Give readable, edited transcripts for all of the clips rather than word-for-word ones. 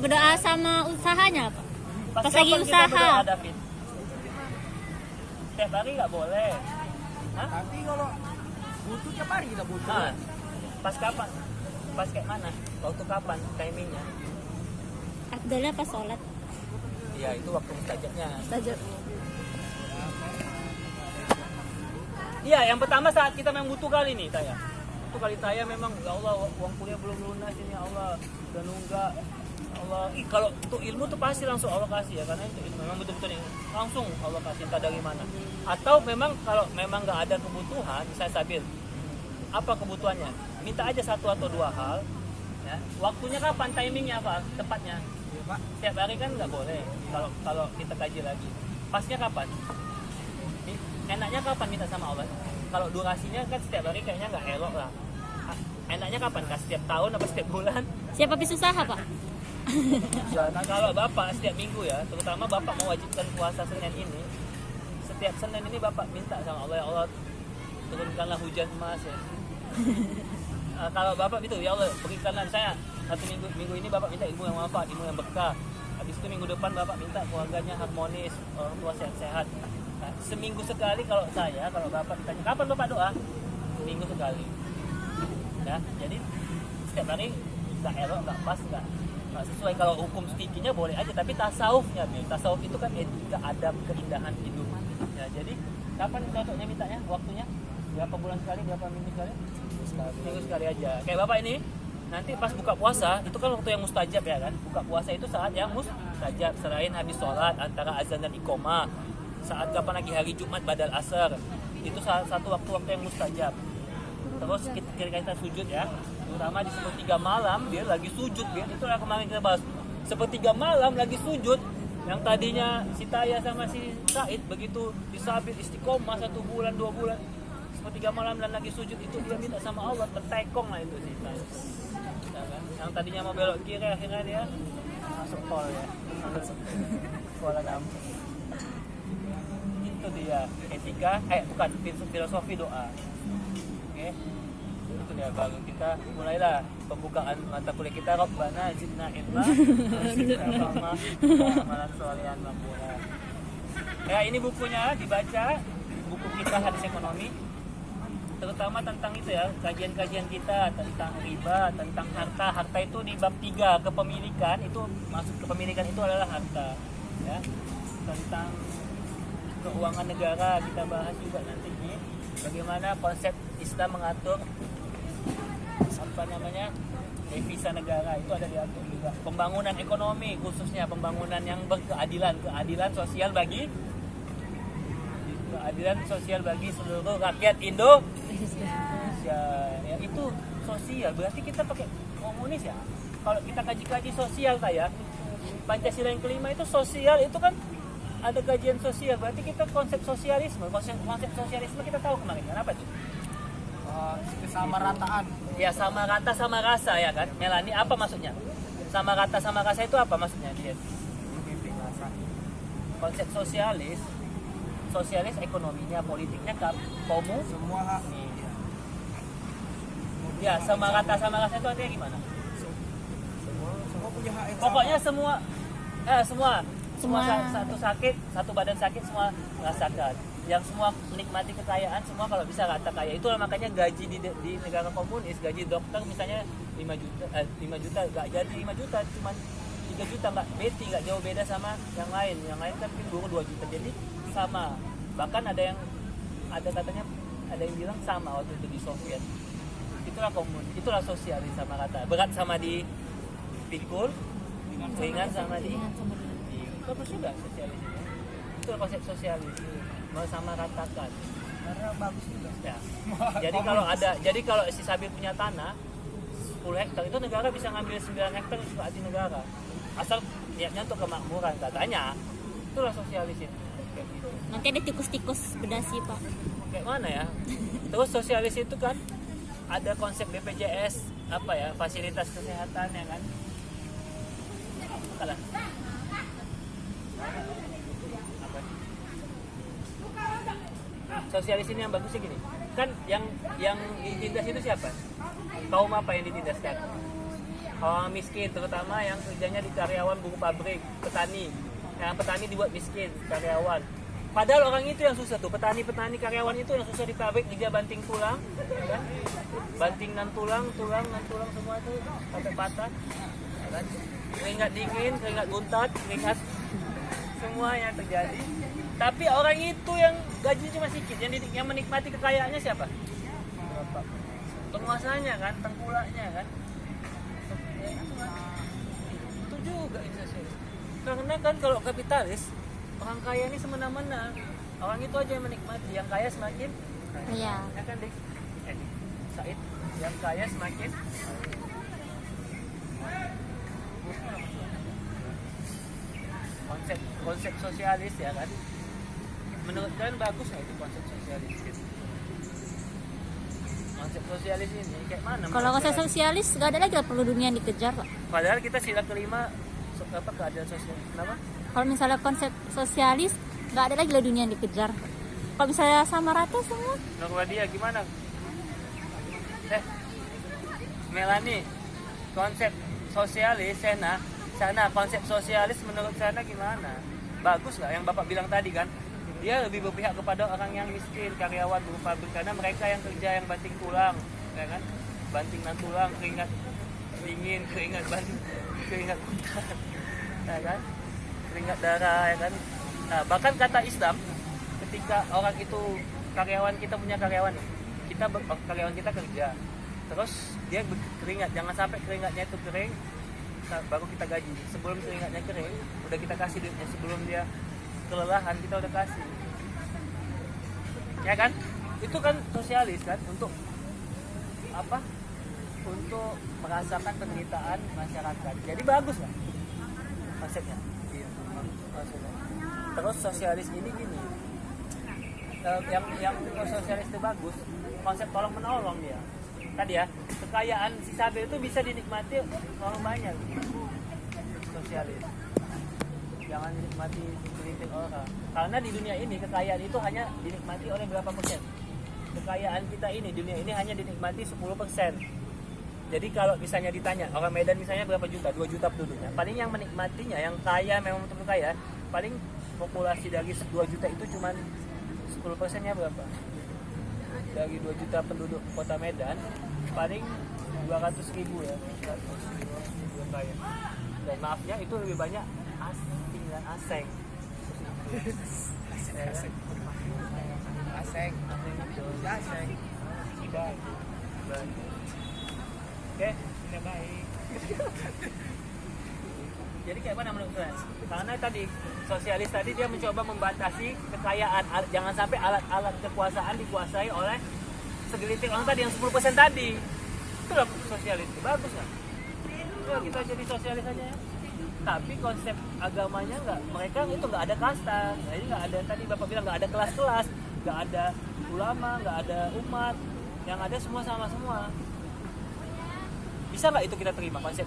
berdoa sama usahanya, Pak. Pas lagi kapan kita usaha. berdoa, David? Setiap hari nggak boleh. Hah? Tapi kalau butuh tiap hari kita butuh. Nah, pas kapan? Pas kayak mana? Waktu kapan? Timingnya? Afdalnya pas sholat. Ya itu waktu mustajabnya. Mustajab. Iya, yang pertama saat kita memang butuh kali nih Taya. Butuh kali Taya memang, ya Allah uang kuliah belum lunas ini, ya Allah udah nunggak. Ya Allah, kalau untuk ilmu tuh pasti langsung Allah kasih ya, karena itu ilmu memang betul-betul ini langsung Allah kasih, entah dari mana. Atau memang kalau memang nggak ada kebutuhan, misalnya Sabil, apa kebutuhannya? Minta aja satu atau dua hal. Ya. Waktunya kapan? Timingnya apa? Tepatnya? Iya, Pak. Setiap hari kan nggak boleh. Kalau kita kaji lagi, pasnya kapan? Enaknya kapan minta sama Allah? Kalau durasinya kan setiap hari kayaknya nggak elok lah. Enaknya kapan? Kah setiap tahun apa setiap bulan? Siapa habis usaha, Pak? Nah, kalau Bapak setiap minggu ya, terutama Bapak mewajibkan puasa Senin ini, setiap Senin ini Bapak minta sama Allah, ya Allah turunkanlah hujan emas ya. Kalau Bapak itu, ya Allah berikanlah saya satu minggu ini Bapak minta ilmu yang manfaat, ilmu yang berkah. Habis itu minggu depan Bapak minta keluarganya harmonis, orang tua sehat-sehat. Nah, seminggu sekali kalau Bapak ditanya kapan Bapak doa, seminggu sekali. Ya, jadi setiap hari nggak elok, nggak pas, nggak sesuai. Kalau hukum fiqihnya boleh aja, tapi tasawufnya, tasawuf itu kan etika, adab, keindahan hidup. Ya, jadi kapan cocoknya mintanya, waktunya? Berapa bulan sekali, berapa minggu sekali? Minggu sekali aja. Kayak Bapak ini, nanti pas buka puasa, itu kan waktu yang mustajab ya kan? Buka puasa itu saat yang mustajab, selain habis sholat, antara azan dan iqomah. Saat kapan lagi hari Jumat badal asar, itu satu waktu-waktu yang mustajab. Terus ketika kita sujud ya, terutama di sepertiga malam dia lagi sujud, dia itulah kemarin kita bahas, sepertiga malam lagi sujud. Yang tadinya si Taya sama si Said begitu disabit istiqomah 1 bulan 2 bulan, sepertiga malam dan lagi sujud, itu dia minta sama Allah, tertekong lah itu sih. Ya kan? Yang tadinya mau belok kiri akhirnya dia masuk tol ya, Kuala Lumpur. Itu dia etika, bukan filosofi doa. Oke, itu dia, baru kita mulailah pembukaan mata kuliah kita. Rabbana zidna ilma amalan sholihan maqbula. Ya, ini bukunya dibaca, buku kita hadis ekonomi, terutama tentang itu ya, kajian-kajian kita tentang riba, tentang harta itu di bab 3 kepemilikan, itu masuk kepemilikan itu adalah harta ya. Tentang keuangan negara kita bahas juga nanti ini, bagaimana konsep Islam mengatur devisa negara, itu ada diatur juga. Pembangunan ekonomi, khususnya pembangunan yang berkeadilan, keadilan sosial bagi seluruh rakyat Indonesia. Ya, itu sosial, berarti kita pakai komunis ya. Kalau kita kaji-kaji sosial kayak Pancasila yang kelima itu sosial, itu kan ada kajian sosial, berarti kita konsep sosialisme kita tahu kemarin kan apa itu? Kesamarataan. Ya, sama rata sama rasa ya kan, Melani, apa maksudnya? Sama rata sama rasa itu apa maksudnya dia? Konsep sosialis ekonominya, politiknya Semua hak. Ya, sama rata sama rasa itu artinya gimana? Semua punya hak yang Pokoknya sama. semua satu sakit, satu badan sakit semua merasakan. Yang semua menikmati kekayaan, semua kalau bisa rata kaya. Itulah makanya gaji di negara komunis, gaji dokter misalnya 5 juta nggak jadi 5 juta, cuma 3 juta, nggak nggak jauh beda sama yang lain kan mungkin guru 2 juta, jadi sama. Bahkan ada katanya ada yang bilang sama waktu itu di Soviet. Itulah sosialis sama rata, berat sama di pikul, ringan sama di bagus juga sosialis itu. Itu konsep sosialis, mau sama ratakan. Karena bagus juga. Ya. Jadi kalau si Sabil punya tanah 10 hektar, itu negara bisa ngambil 9 hektar itu hak negara. Asal niatnya untuk kemakmuran katanya. Itulah sosialis itu. Kayak gitu. Nanti ada tikus-tikus berdasi, Pak. Kayak mana ya? Terus sosialis itu kan ada konsep BPJS, fasilitas kesehatan ya kan. Kalah. Sosialis ini yang bagusnya gini, kan yang ditindas itu siapa? Kaum apa yang ditindaskan? orang miskin, terutama yang kerjanya di karyawan buruh pabrik, petani. Yang petani dibuat miskin, karyawan. Padahal orang itu yang susah tuh, petani-petani karyawan itu yang susah di pabrik, kerja banting tulang, ya kan? Bantingan tulang semua itu sampai patah, ya kan? Keringat dingin, keringat buntat, keringat semua yang terjadi. Tapi orang itu yang gajinya cuma sedikit, yang menikmati kekayaannya siapa? Penguasanya kan, tengkulaknya kan. Ya, itu juga insentif. Karena kan kalau kapitalis, orang kaya ini semena-mena, orang itu aja yang menikmati, yang kaya semakin Iya. ya kan Dik? Said, yang kaya semakin konsep sosialis ya kan. Menurut kalian bagus nggak itu konsep sosialis gitu? Konsep sosialis ini kayak mana? Kalau konsep sosialis nggak ada lagi lah perlu dunia yang dikejar Pak. Padahal kita sila kelima keadilan sosial. Kenapa? Kalau misalnya konsep sosialis nggak ada lagi lah dunia yang dikejar. Kalau misalnya sama rata semua. Norwegia gimana? Melani, konsep sosialis sana konsep sosialis menurut sana gimana? Bagus nggak yang Bapak bilang tadi kan? Dia lebih berpihak kepada orang yang miskin, karyawan buruh pabrik, karena mereka yang kerja yang banting tulang, ya kan? Bantingan tulang, keringat dingin, keringat buntat, ya kan? Keringat darah, ya kan? Nah, bahkan kata Islam, ketika orang itu karyawan kita punya karyawan, karyawan kita kerja, terus dia keringat, jangan sampai keringatnya itu kering, baru kita gaji. Sebelum keringatnya kering, udah kita kasih duitnya. Sebelum dia kelelahan, kita udah kasih. Ya kan? Itu kan sosialis kan, untuk apa? Untuk merasakan penderitaan masyarakat. Jadi bagus lah konsepnya. Iya. Terus sosialis ini gini, yang sosialis itu bagus, konsep tolong menolong dia. Tadi ya, kekayaan si Sabil itu bisa dinikmati orang banyak. Sosialis. Jangan dinikmati segelintir orang. Karena di dunia ini kekayaan itu hanya dinikmati oleh berapa persen? Kekayaan kita ini, dunia ini hanya dinikmati 10%. Jadi kalau misalnya ditanya, orang Medan misalnya berapa juta? 2 juta penduduknya. Paling yang menikmatinya, yang kaya, memang betul kaya, paling populasi dari 2 juta itu cuma 10%-nya berapa? Dari 2 juta penduduk kota Medan, paling 200.000 ya. 200.000 yang kaya. Dan maafnya itu lebih banyak asing dan aseng. Aseng. Aseng. Baik. Oke, sudah baik. Jadi kayak mana menurut saya? Karena tadi sosialis tadi dia mencoba membatasi kekayaan, jangan sampai alat-alat kekuasaan dikuasai oleh segelintir orang tadi yang 10% tadi. Itulah sosialis. Bagus nggak? Ya, kita jadi sosialis aja ya. Tapi konsep agamanya nggak, mereka itu nggak ada kasta. Jadi nggak ada, tadi Bapak bilang nggak ada kelas-kelas, nggak ada ulama, nggak ada umat, yang ada semua sama semua. Bisa nggak itu kita terima konsep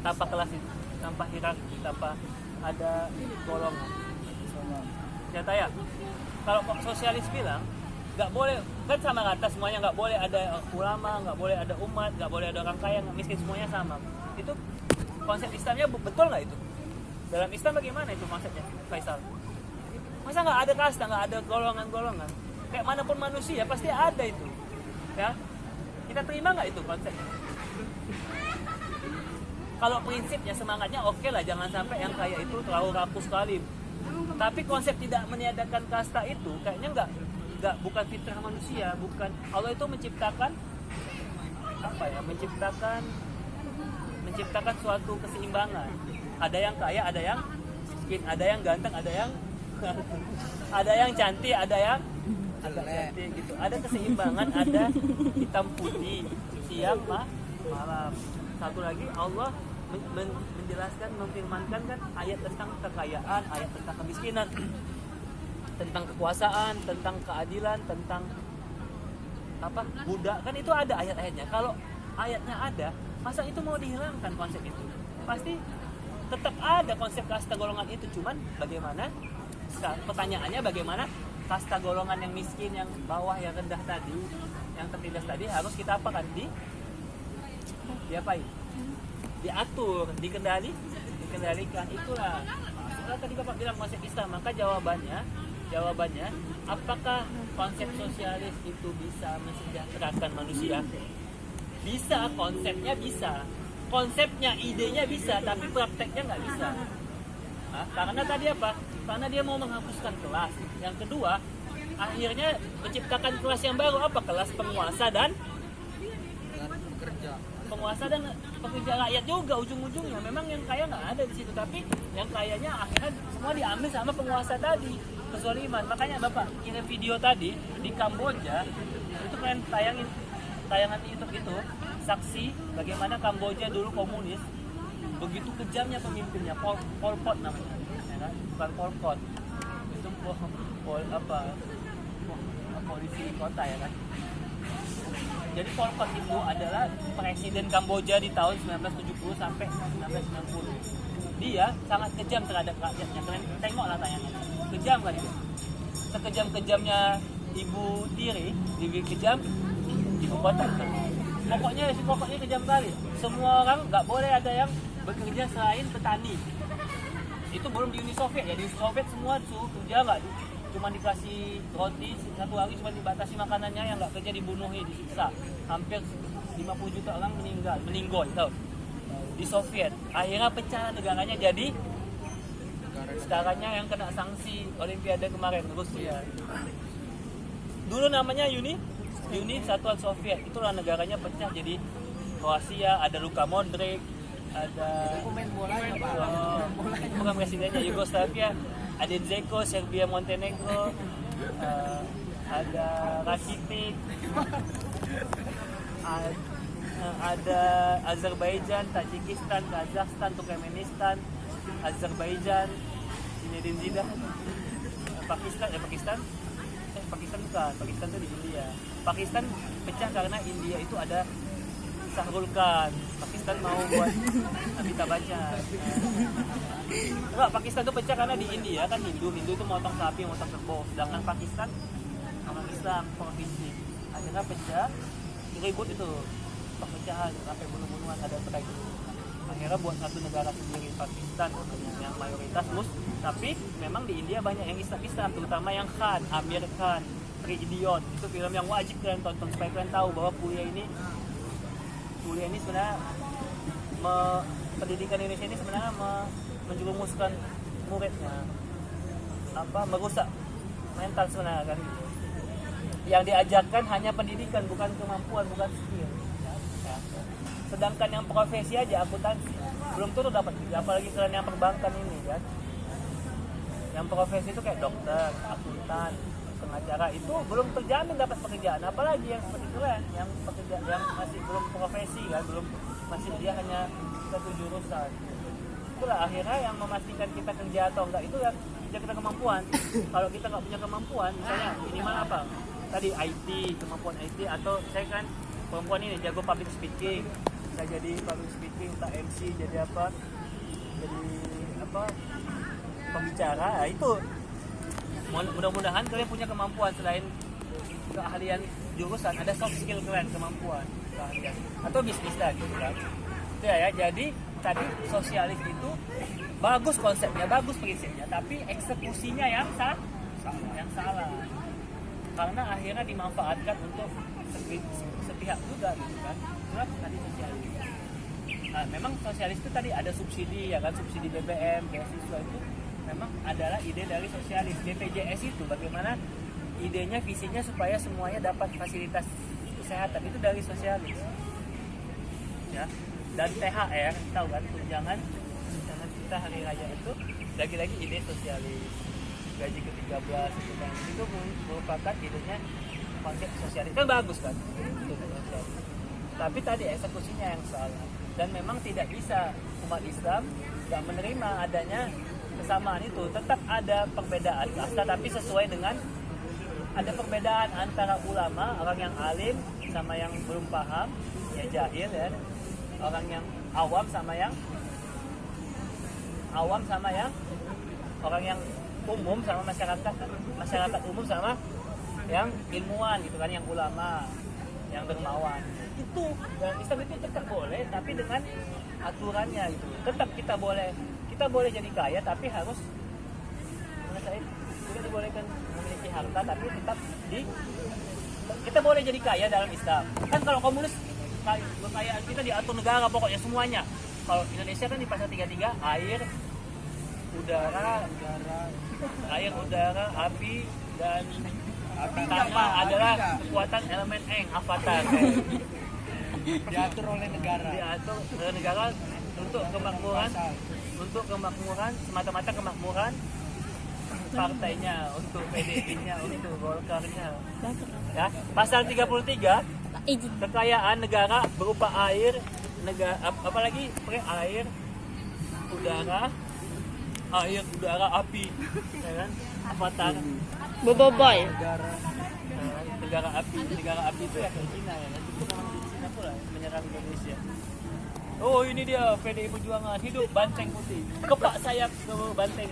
tanpa kelas itu, tanpa hierarki, tanpa ada golongan? Nyata ya, kalau sosialis bilang nggak boleh, kan sama rata semuanya, nggak boleh ada ulama, nggak boleh ada umat, nggak boleh ada orang kaya, miskin, semuanya sama. Itu konsep Islamnya betul nggak itu? Dalam Islam bagaimana itu konsepnya, Faisal? Masa nggak ada kasta, nggak ada golongan-golongan? Kayak manapun manusia pasti ada itu, ya? Kita terima nggak itu konsepnya? Kalau prinsipnya, semangatnya oke lah, jangan sampai yang kaya itu terlalu rakus sekali. Tapi konsep tidak meniadakan kasta itu kayaknya bukan fitrah manusia, bukan. Allah itu menciptakan apa ya? Menciptakan suatu keseimbangan. Ada yang kaya, ada yang miskin, ada yang ganteng, ada yang ada yang cantik, ada yang agak cantik gitu. Ada keseimbangan, ada hitam putih, siang malam. Satu lagi Allah menjelaskan, memfirmankan kan ayat tentang kekayaan, ayat tentang kemiskinan, tentang kekuasaan, tentang keadilan, tentang apa budak, kan itu ada ayat-ayatnya. Kalau ayatnya ada, masa itu mau dihilangkan konsep itu? Pasti tetap ada konsep kasta golongan itu. Cuman bagaimana, pertanyaannya bagaimana kasta golongan yang miskin, yang bawah, yang rendah tadi, yang tertindas tadi harus kita apakan? Diapain? diatur, dikendalikan. Itulah masuklah tadi Bapak bilang konsep Islam. Maka jawabannya apakah konsep sosialis itu bisa mensejahterakan manusia? Bisa, konsepnya, idenya bisa, tapi prakteknya nggak bisa. Karena tadi apa? Karena dia mau menghapuskan kelas. Yang kedua, akhirnya menciptakan kelas yang baru, apa? Kelas penguasa dan pekerja rakyat juga ujung-ujungnya. Memang yang kaya nggak ada di situ, tapi yang kayanya akhirnya semua diambil sama penguasa tadi. Kezaliman. Makanya Bapak kirim video tadi di Kamboja, itu kalian tayangan di YouTube itu, saksi bagaimana Kamboja dulu komunis, begitu kejamnya pemimpinnya, Pol Pot namanya, ya kan? Bukan Pol Pot, itu polisi kota ya kan. Jadi Pol Pot itu adalah presiden Kamboja di tahun 1970 sampai 1990. Dia sangat kejam terhadap rakyatnya. Kalian tengoklah tayangannya. Kejam kan itu. Sekejam-kejamnya Ibu Tiri, lebih kejam ibu kota. Pokoknya kejam kali. Semua orang nggak boleh ada yang bekerja selain petani. Itu belum di Uni Soviet ya. Di Uni Soviet semua suruh kerja, nggak cuma dikasih roti satu hari, cuma dibatasi makanannya, yang nggak kerja dibunuhi, disiksa. Hampir 50 juta orang meninggal tahu. Di Soviet akhirnya pecah negaranya, jadi sekarangnya yang kena sanksi Olimpiade kemarin Rusia. Dulu namanya Uni Satuan Soviet, itulah negaranya pecah jadi Kroasia, ada Luka Modric, ada bukan presidennya Yugoslavia, ada Zeko, Serbia, Montenegro, ada Rakitic, ada Azerbaijan, Tajikistan, Kazakhstan, Turkmenistan, Azerbaijan, Zinedine Zidane, Pakistan itu di India. Pakistan pecah karena India itu ada Shahrukh Khan. Pakistan mau buat Amitabh Bachchan. Enggak, Pakistan itu pecah karena di India kan Hindu itu motong sapi, motong kerbau. Sedangkan Pakistan orang Islam, provinsi. Akhirnya pecah, ribut itu, perpecahan sampai bunuh-bunuhan, ada perang. Akhirnya buat satu negara sendiri, Pakistan yang mayoritas tapi memang di India banyak yang Islam, terutama yang Khan, Amir Khan, Three Idiot. Itu film yang wajib kalian tonton supaya kalian tahu bahwa kuliah ini sebenarnya pendidikan Indonesia ini sebenarnya menjerumuskan muridnya, merusak mental sebenarnya kan. Yang diajarkan hanya pendidikan, bukan kemampuan, bukan skill. Ya. Sedangkan yang profesi aja, akuntansi, belum tentu dapat kerja, apalagi kalian yang perbankan ini kan. Yang profesi itu kayak dokter, akuntan, pengacara, itu belum terjamin dapat pekerjaan, apalagi yang seperti kalian yang masih belum profesi kan, masih dia hanya satu jurusan. Itulah akhirnya yang memastikan kita kerja atau enggak itu ya kita kemampuan. Kalau kita nggak punya kemampuan, misalnya minimal apa? Tadi IT, kemampuan IT, atau saya kan perempuan ini jago public speaking, saya jadi public speaking, tak MC, jadi pembicara, itu mudah-mudahan kalian punya kemampuan selain keahlian jurusan, ada soft skill kalian, kemampuan, keahlian, atau bisnis tadi kan. Itu ya, jadi tadi sosialis itu bagus konsepnya, bagus prinsipnya, tapi eksekusinya yang salah. Karena akhirnya dimanfaatkan untuk sepihak juga gitu kan. Kenapa tadi sosialis? Nah, memang sosialis itu tadi ada subsidi ya kan, subsidi BBM, beasiswa itu memang adalah ide dari sosialis. BPJS itu bagaimana idenya, visinya supaya semuanya dapat fasilitas kesehatan, itu dari sosialis. Ya. Dan THR, tahu kan, tunjangan kita hari raya itu lagi-lagi ide sosialis. Gaji ke-13 itu merupakan idenya konsep sosialis. Kan bagus kan? Tapi tadi eksekusinya yang salah. Dan memang tidak bisa umat Islam tidak menerima adanya kesamaan itu. Tetap ada perbedaan kasta, tapi sesuai dengan ada perbedaan antara ulama, orang yang alim sama yang belum paham, ya jahil ya. Orang yang awam sama yang orang yang umum sama masyarakat umum sama yang ilmuwan gitu kan, yang ulama, yang dermawan. Itu dalam Islam itu tetap boleh, tapi dengan aturannya gitu. Tetap kita boleh jadi kaya, tapi harus kita dibolehkan memiliki harta, tapi tetap kita boleh jadi kaya dalam Islam. Kan kalau komunis kekayaan kita diatur negara pokoknya semuanya. Kalau Indonesia kan di pasal 33 air, udara, api dan tanah adalah kekuatan elemen avatar. Diatur oleh negara. Diatur oleh negara untuk kemakmuran semata-mata kemakmuran partainya, untuk PDIP-nya, untuk Golkar-nya. Ya, pasal 33 Izin. kekayaan negara berupa air, apalagi air, udara, api, ya kan? Avatar. Boboiboy. Negara. Negara api itu ya kayak Cina ya. Itu memang di Cina pula menyerang Indonesia. Oh, ini dia PDI Perjuangan, hidup banteng putih. Kepak sayap ke banteng.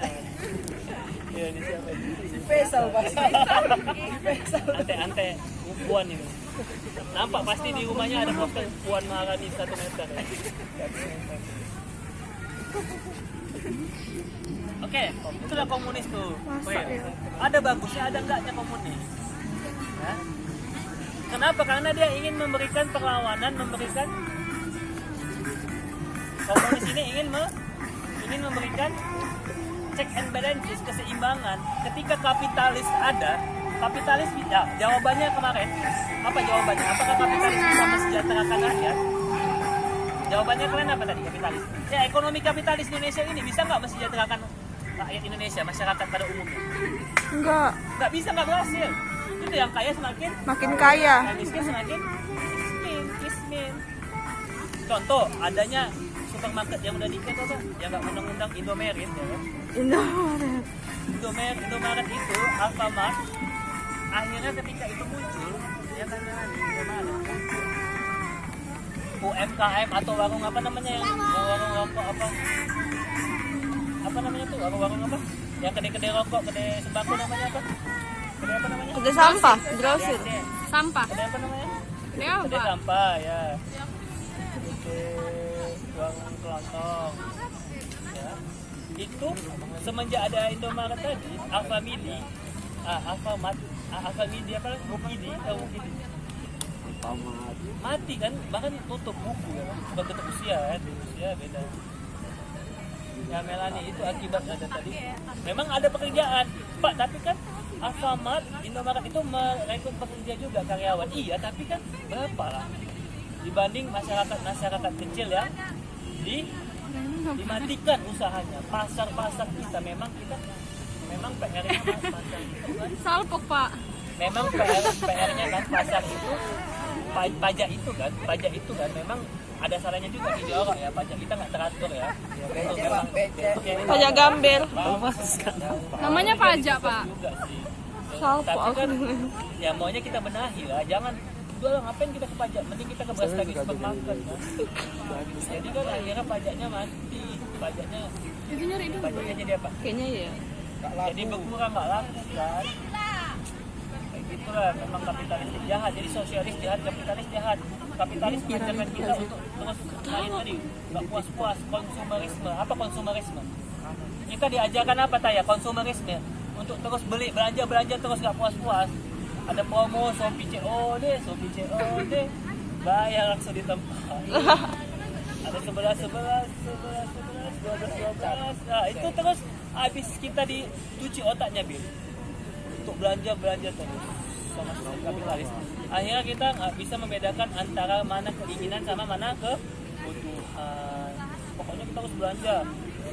Ya, ini siapa ini? Si Faisal bahasa. Ante puan ini. Nampak pasti di rumahnya ada poster Puan Maharani 1 meter. Ya. Oke, itulah komunis tuh. Ada bagusnya, ada enggaknya komunis. Ya. Kenapa? Karena dia ingin memberikan perlawanan, komunis ini ingin memberikan check and balances, keseimbangan. Ketika kapitalis ada, ya, jawabannya kemarin apa jawabannya? Apakah kapitalis bisa mesejahterakan rakyat? Jawabannya kalian apa tadi? Kapitalis. Ya, ekonomi kapitalis Indonesia ini bisa nggak mesejahterakan rakyat Indonesia, masyarakat pada umumnya? Nggak bisa, nggak berhasil. Itu yang kaya semakin kaya. yang miskin semakin kismin. Contoh, adanya supermarket yang udah dikit apa? Yang nggak undang-undang Indomaret, ya kan? Indomaret itu Alfamart. Akhirnya ketika itu muncul, ya kan, Indomaret muncul. UMKM atau warung apa namanya, yang warung rokok apa namanya tuh, warung apa? Yang kedai rokok, kedai sembako namanya apa? Kedai apa namanya? Kedai sampah, grosir. Sampah. Kedai apa namanya? Dia Kedai apa? sampah, ya. Warung kelontong. Ya. Itu semenjak ada Indomaret tadi, Alfamidi apa? Mukidi. Mati kan, bahkan tutup buku ya kan, bukan tutup usia kan, usia beda. Ya Melani, itu akibat ada tadi. Memang ada pekerjaan, Pak, tapi kan Alfamart, Indomaret itu merekrut pekerja juga, karyawan. Iya, tapi kan berapa lah dibanding masyarakat kecil yang dimatikan usahanya. Pasar kita memang PR-nya pasar itu kan. Salpok, Pak. Memang PR-nya kan pasar itu, pajak itu kan memang ada salahnya juga dijorok ya, pajak kita nggak teratur ya. Pajak gambel. Namanya pajak, Pak. Juga sih. Salpok. Tapi kan ya maunya kita benahi lah, jangan udah ngapain kita ke pajak, mending kita ke beras lagi supermarket kan. Jadi kan akhirnya pajaknya mati, pajaknya jadi apa? Kayaknya ya. Jadi berkurang, nggak laku kan. Kayak gitulah, memang kapitalis jahat. Jadi sosialis jahat, kapitalis jahat. Kapitalis mengajarkan kita untuk terus main tadi, nggak puas-puas, konsumerisme. Apa konsumerisme? Kita diajarkan apa Taya? Konsumerisme. Untuk terus belanja terus nggak puas-puas. Ada promo Shopee COD, bayar langsung di tempat. Ada 11, 12. Nah, itu terus habis kita dicuci otaknya, Bil. Untuk belanja terus sama kapitalis. Akhirnya kita nggak bisa membedakan antara mana keinginan sama mana kebutuhan. Pokoknya kita harus belanja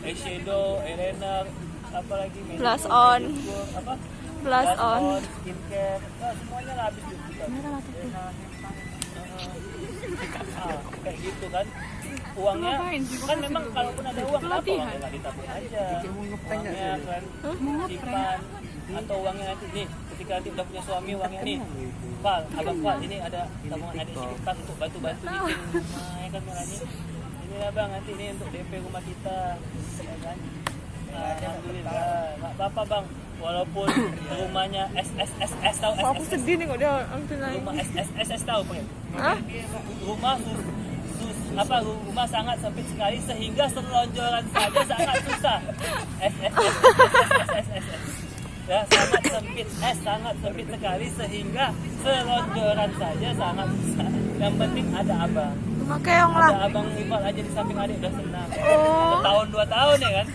eyeshadow, eyeliner, apalagi Plus on. apa? Plus on. Skincare, semuanya lah habis duit kita. Kayak gitu kan. Uangnya kan memang kalaupun ada uang apa uangnya nggak ditabung aja. Uangnya kan simpan, atau uangnya nanti nih ketika nanti udah punya suami, uangnya nih Pak, abang Pak, ini ada tabungan adik sedikit untuk bantu-bantu bikin rumah ya kan Melani. Ini lah bang, nanti ini untuk DP rumah kita ya kan. Alhamdulillah, nggak apa-apa bang, walaupun rumahnya SSSS tahu Aku SSS. sedih nih kok dia ambil lagi. Rumah SSSS tahu pengen. Hah? Rumah rumah sangat sempit sekali sehingga selonjoran saja sangat susah. Ya, sangat sempit sekali sehingga selonjoran saja sangat susah. Yang penting ada abang. Rumah keong lah. Ada abang Iqbal aja di samping adik udah senang. Oh. Tahun 2 tahun ya kan?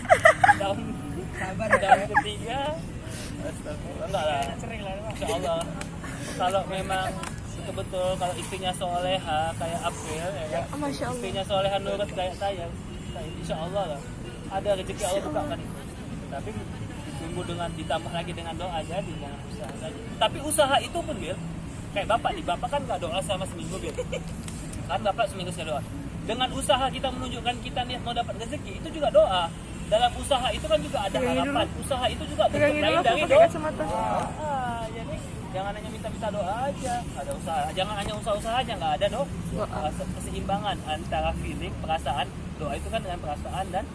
tahun ketiga. Astagfirullah, enggak lah. Insya Allah. Kalau memang betul kalau istrinya soleha kayak April ya kan? Oh, Masya Allah. Istrinya soleha nurut kayak saya, insya Allah lah ada rezeki Allah bukakan itu. Tapi tunggu dengan ditambah lagi dengan doa, jadi jangan usaha saja. Tapi usaha itu pun Bil, kayak bapak kan nggak doa sama seminggu Bil. Kan bapak seminggu sekali doa. Dengan usaha kita menunjukkan kita niat mau dapat rezeki, itu juga doa. Dalam usaha itu kan juga ada harapan. Usaha itu juga bentuk lain dari doa. Jadi jangan hanya minta doa aja, ada usaha. Jangan hanya usaha aja, nggak ada keseimbangan antara feeling, perasaan. Doa itu kan dengan perasaan dan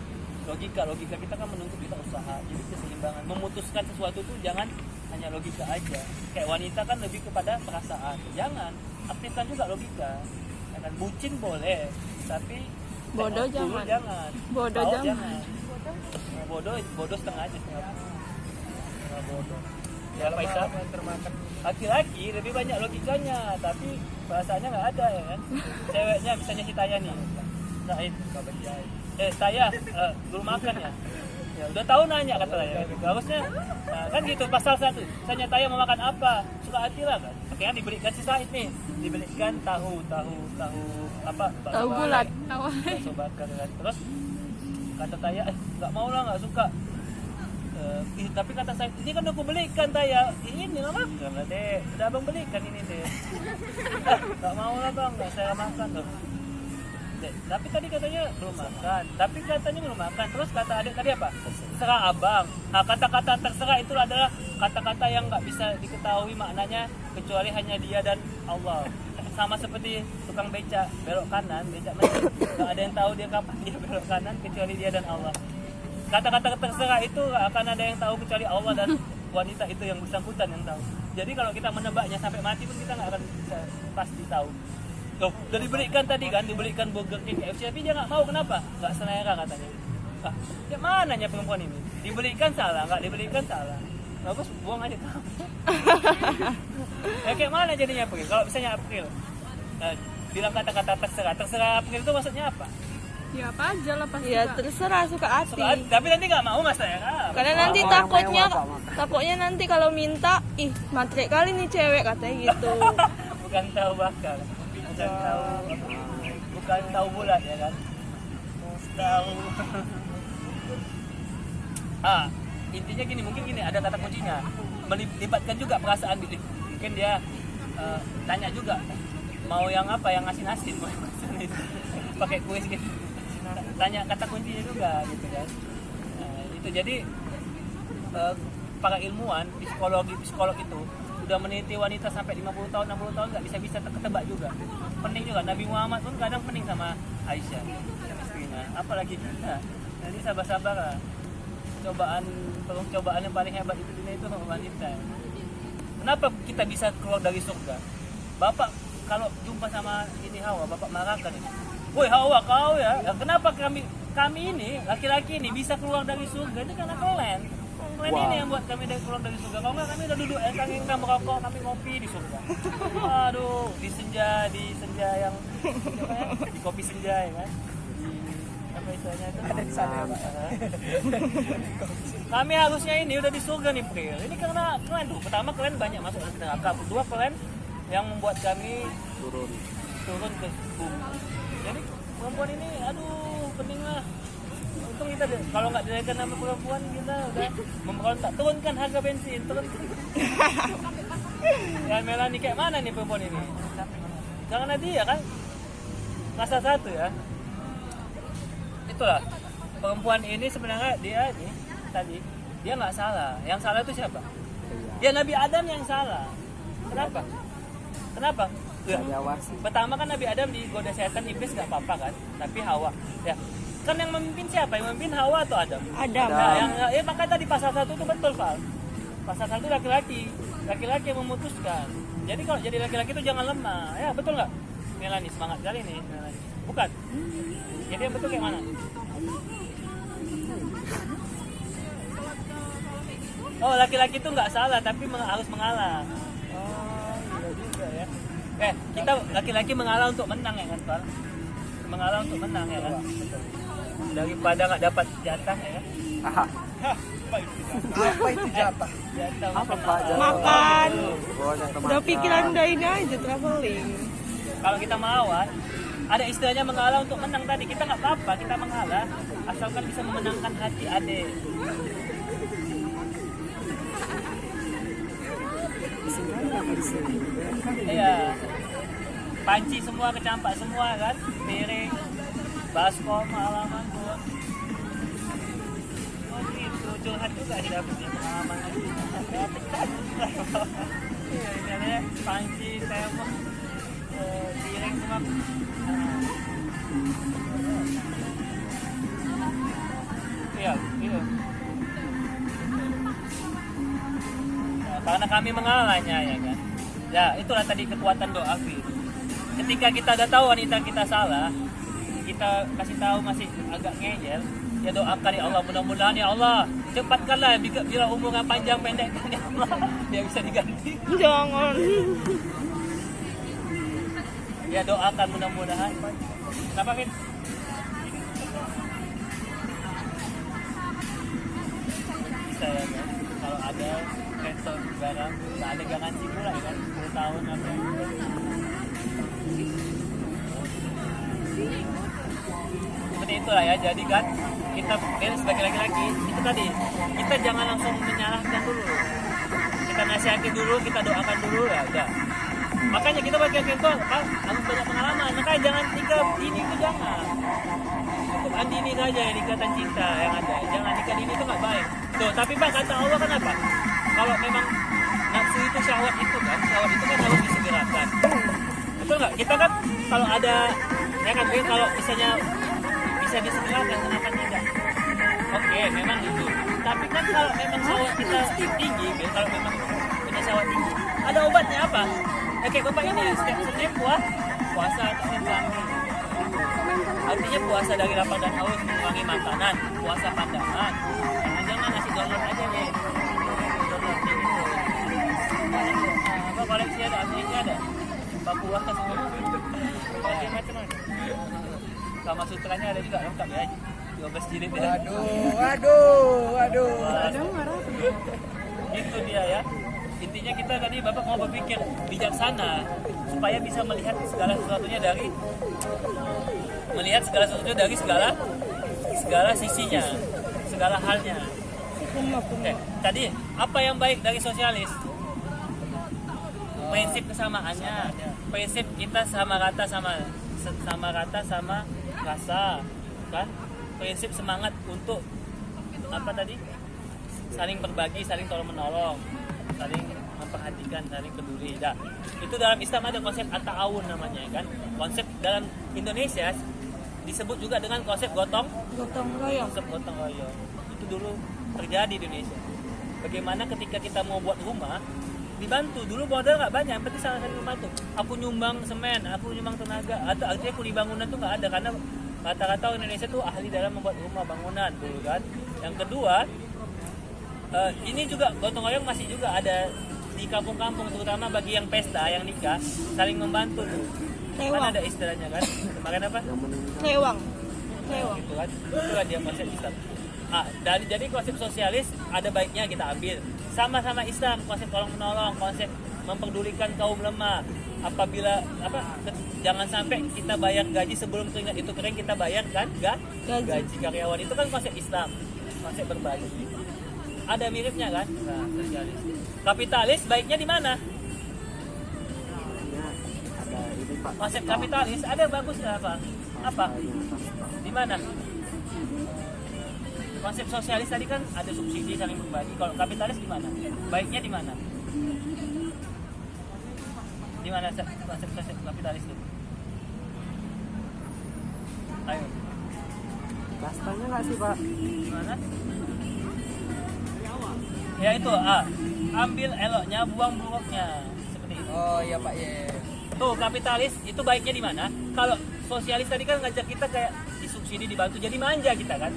logika kita kan menuntut kita usaha. Jadi keseimbangan, memutuskan sesuatu itu jangan hanya logika aja. Kayak wanita kan lebih kepada perasaan. Jangan aktifkan juga logika. Kan bucin boleh, tapi Bodoh jangan. Bodoh Tahu jangan. Bodoh setengah aja, setengah bodoh. Ya Faisal termakan. Laki-laki lebih banyak logikanya, tapi perasaannya nggak ada ya kan. Ceweknya misalnya si Taya nih, Said, Taya, belum makan ya. Ya udah tahu nanya kata Taya. Harusnya kan gitu pasal 1. Misalnya Taya mau makan apa, suka hati lah kan. Akhirnya dibelikan si Said nih, dibelikan tahu apa? Tahu bulat. Bakso bakar kan. Terus kata Taya, nggak mau lah, nggak suka. Tapi kata saya, ini kan aku belikan Taya, ini nggak makan lah deh, udah abang belikan ini deh. Nggak mau lah bang, nggak saya makan loh. Tapi tadi katanya belum makan, terus kata adik tadi apa? Terserah abang. Nah, kata-kata terserah itu adalah kata-kata yang nggak bisa diketahui maknanya kecuali hanya dia dan Allah. Sama seperti tukang beca belok kanan, beca mesin, nggak ada yang tahu dia kapan dia belok kanan kecuali dia dan Allah. Kata-kata terserah itu akan ada yang tahu kecuali Allah dan wanita itu yang bersangkutan yang tahu. Jadi kalau kita menebaknya sampai mati pun kita nggak akan bisa pasti tahu. Loh, udah dibelikan tadi kan, dibelikan Burger King KFC, tapi dia nggak mau, kenapa? Nggak selera katanya. Ah, ya mananya perempuan ini? Dibelikan salah, nggak dibelikan salah. Bagus, buang aja kamu. Ya kayak mana jadinya April? Kalau misalnya April bilang kata-kata terserah April itu maksudnya apa? Ya apa aja lah pasti. Ya terserah suka hati. Tapi nanti nggak mau mas ya? Karena nanti takutnya nanti kalau minta, matre kali nih cewek katanya gitu. Bukan tahu bakar, bukan tahu bulat ya kan? Tahu. Intinya gini, mungkin gini ada kata kuncinya, melibatkan juga perasaan. Mungkin dia tanya juga mau yang apa, yang asin-asin, pakai kuis gitu. Tanya kata kuncinya juga gitu kan. Itu jadi para ilmuwan psikolog itu udah meneliti wanita sampai 50 tahun 60 tahun nggak bisa ketebak juga. Pening juga, Nabi Muhammad pun kadang pening sama Aisyah istrinya, apalagi kita. Jadi sabar-sabar lah. Cobaan yang paling hebat itu dunia itu wanita. Kenapa kita bisa keluar dari surga? Bapak kalau jumpa sama ini Hawa, bapak marahkan ini. Woi Hawa, kau ya, kenapa kami ini laki-laki ini bisa keluar dari surga? Itu karena kalian ini yang buat kami keluar dari surga. Kalau nggak kami udah duduk kami merokok, kami ngopi di surga. Aduh, di senja yang di kopi senja ya kan. Apa istilahnya itu? Ada di sana Pak. Kami harusnya ini udah di surga nih Pril. Ini karena kalian tuh, pertama kalian banyak masuk ke neraka, kedua kalian yang membuat kami turun ke bumi. Jadi perempuan ini aduh pening lah. Untung kita kalau nggak dilahirkan nama perempuan kita udah memberontak, turunkan harga bensin, turunkan. Ya Melani kayak mana nih perempuan ini? Jangan dia kan masa 1 ya. Itulah perempuan ini sebenarnya dia nih tadi dia nggak salah. Yang salah itu siapa? Ya Nabi Adam yang salah. Kenapa? Ya. Pertama kan Nabi Adam digoda setan, iblis nggak apa-apa kan, tapi Hawa ya kan yang memimpin siapa? Yang memimpin Hawa atau Adam? Nah, yang maka tadi pasal 1 itu betul Val. Pasal 1 laki-laki yang memutuskan. Jadi kalau jadi laki-laki itu jangan lemah, ya betul nggak? Melani semangat kali nih Melani. Bukan. Jadi yang betul kayak mana? Oh, laki-laki itu nggak salah tapi harus mengalah. Oh, iya juga ya. Kita laki-laki mengalah untuk menang ya kan, Pak? Mengalah untuk menang ya kan? Daripada nggak dapat jatah ya kan? Apa itu jatah? Jatah Apa, Pak? Jatah? Makan. Oh, jatah Udah makan. pikiran udah ini aja traveling. Kalau kita melawan, ada istilahnya mengalah untuk menang tadi. Kita nggak apa-apa, kita mengalah asalkan bisa memenangkan hati adik. Iya. Panci semua, kecampak semua kan, piring, baskom, halaman pun. Oh gitu, curhat juga sih dapetnya pengalaman. Iya, misalnya panci, tembok, piring semua. Iya, iya. Karena kami mengalahnya ya kan. Ya itulah tadi kekuatan doa Fir. Ketika kita udah tahu wanita kita salah, kita kasih tahu masih agak ngeyel, ya doakan ya Allah, mudah-mudahan ya Allah cepatkanlah bila umurnya panjang pendek kan ya Allah dia bisa diganti. Jangan. Ya doakan mudah-mudahan. Kenapa Fir? Bisa ya kan. Kalau ada resto barang, nggak ada garansi pula ya kan, 10 tahun apa. Seperti itulah ya, jadi kan kita sebagai laki-laki itu tadi, kita jangan langsung menyalahkan dulu, kita nasihati dulu, kita doakan dulu ya udah. Makanya kita bagi laki-laki itu harus banyak pengalaman, makanya jangan nikah dini itu jangan. Cukup andini saja ya ikatan cinta yang ada, jangan nikah dini itu nggak baik. Tuh, tapi Bang kata Allah kan apa? Kalau memang nafsu itu syahwat itu kan harus disegerakan. Betul nggak? Kita kan kalau ada ya kan kalau misalnya bisa disegerakan kenapa tidak? Oke, memang itu. Tapi kan kalau memang syahwat kita tinggi, kalau memang punya syahwat tinggi, ada obatnya apa? Ya, kayak bapak ini ya, setiap Senin puasa Senin Selami. Artinya puasa dari lapar dan haus, mengurangi makanan, puasa pandangan. Jangan ngasih download aja nih. Apa koleksi ada, aslinya ada. Papua kan semua. Berbagai macam ada. Kama Sutranya ada juga lengkap ya. 12 jilid ya. Waduh. Itu dia ya. Intinya kita tadi Bapak mau berpikir bijaksana supaya bisa melihat segala sesuatunya dari segala sisinya, segala halnya. Tadi apa yang baik dari sosialis? Prinsip kesamaannya, prinsip kita sama rata sama rasa, kan? Prinsip semangat untuk apa tadi? Saling berbagi, saling tolong menolong, saling memperhatikan, saling peduli. Nah, itu dalam Islam ada konsep at-ta'awun namanya kan. Konsep dalam Indonesia disebut juga dengan konsep gotong royong. Konsep gotong royong. Itu dulu terjadi di Indonesia. Bagaimana ketika kita mau buat rumah, dibantu dulu modal nggak banyak, yang penting saling membantu. Aku nyumbang semen, aku nyumbang tenaga, atau artinya kuli bangunan tuh nggak ada karena rata-rata Indonesia tuh ahli dalam membuat rumah bangunan dulu kan. Yang kedua, ini juga gotong royong masih juga ada di kampung-kampung, terutama bagi yang pesta, yang nikah, saling membantu tuh. Kan ada istilahnya kan, kemarin apa? Lewang. Gitu kan, itu kan dia konsep Islam. Jadi konsep sosialis ada baiknya kita ambil. Sama-sama Islam, konsep tolong menolong, konsep memperdulikan kaum lemah. Apabila jangan sampai kita bayar gaji sebelum keringat itu kering, kita bayar kan gaji karyawan, itu kan konsep Islam, konsep berbagi. Ada miripnya kan? Nah, sosialis. Kapitalis baiknya di mana? Konsep kapitalis ada bagusnya apa? Di mana? Konsep sosialis tadi kan ada subsidi saling berbagi. Kalau kapitalis di mana? Baiknya di mana? Di mana konsep kapitalis itu? Ayo. Kastanya nggak sih Pak? Gimana? Ya itu ambil eloknya, buang buruknya, seperti itu. Oh iya Pak ya. Tuh, kapitalis itu baiknya di mana? Kalau sosialis tadi kan ngajak kita kayak disubsidi, dibantu, jadi manja kita kan.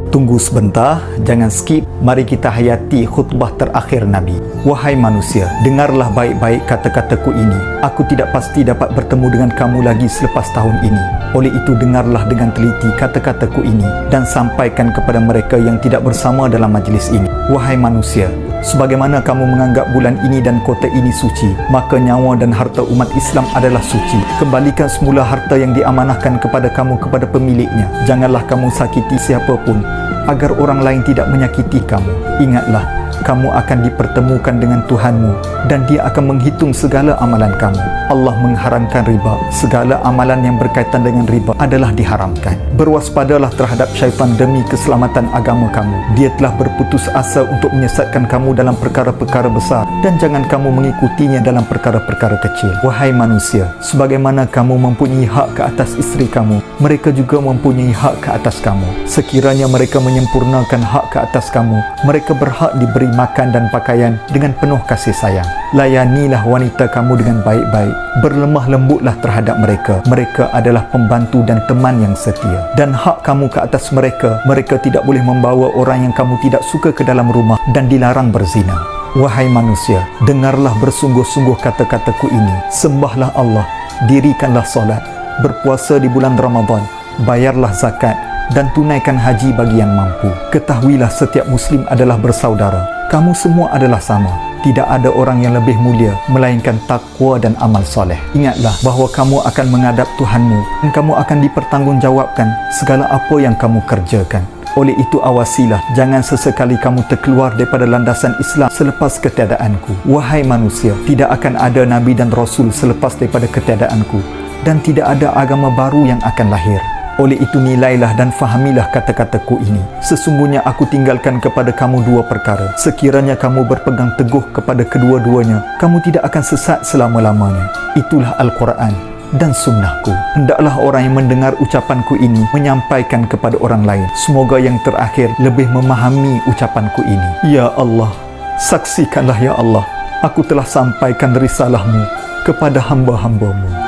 Tunggu sebentar, jangan skip. Mari kita hayati khutbah terakhir Nabi. Wahai manusia, dengarlah baik-baik kata-kataku ini. Aku tidak pasti dapat bertemu dengan kamu lagi selepas tahun ini. Oleh itu, dengarlah dengan teliti kata-kataku ini dan sampaikan kepada mereka yang tidak bersama dalam majlis ini. Wahai manusia, sebagaimana kamu menganggap bulan ini dan kota ini suci, maka nyawa dan harta umat Islam adalah suci. Kembalikan semula harta yang diamanahkan kepada kamu kepada pemiliknya. Janganlah kamu sakiti siapapun agar orang lain tidak menyakiti kamu. Ingatlah, kamu akan dipertemukan dengan Tuhanmu dan Dia akan menghitung segala amalan kamu. Allah mengharamkan riba. Segala amalan yang berkaitan dengan riba adalah diharamkan. Berwaspadalah terhadap syaitan demi keselamatan agama kamu. Dia telah berputus asa untuk menyesatkan kamu dalam perkara-perkara besar dan jangan kamu mengikutinya dalam perkara-perkara kecil. Wahai manusia, sebagaimana kamu mempunyai hak ke atas isteri kamu, mereka juga mempunyai hak ke atas kamu. Sekiranya mereka menyempurnakan hak ke atas kamu, mereka berhak diberi makan dan pakaian dengan penuh kasih sayang. Layanilah wanita kamu dengan baik-baik. Berlemah lembutlah terhadap mereka. Mereka adalah pembantu dan teman yang setia. Dan hak kamu ke atas mereka, mereka tidak boleh membawa orang yang kamu tidak suka ke dalam rumah dan dilarang berzina. Wahai manusia, dengarlah bersungguh-sungguh kata-kataku ini. Sembahlah Allah, dirikanlah solat, berpuasa di bulan Ramadan, bayarlah zakat dan tunaikan haji bagi yang mampu. Ketahuilah setiap Muslim adalah bersaudara. Kamu semua adalah sama. Tidak ada orang yang lebih mulia melainkan takwa dan amal soleh. Ingatlah bahawa kamu akan menghadap Tuhanmu dan kamu akan dipertanggungjawabkan segala apa yang kamu kerjakan. Oleh itu awasilah, jangan sesekali kamu terkeluar daripada landasan Islam selepas ketiadaanku. Wahai manusia, tidak akan ada Nabi dan Rasul selepas daripada ketiadaanku dan tidak ada agama baru yang akan lahir. Oleh itu nilailah dan fahamilah kata-kataku ini. Sesungguhnya aku tinggalkan kepada kamu dua perkara. Sekiranya kamu berpegang teguh kepada kedua-duanya, kamu tidak akan sesat selama-lamanya. Itulah Al-Quran dan sunnahku. Hendaklah orang yang mendengar ucapanku ini menyampaikan kepada orang lain. Semoga yang terakhir lebih memahami ucapanku ini. Ya Allah, saksikanlah ya Allah, aku telah sampaikan risalahmu kepada hamba-hambamu.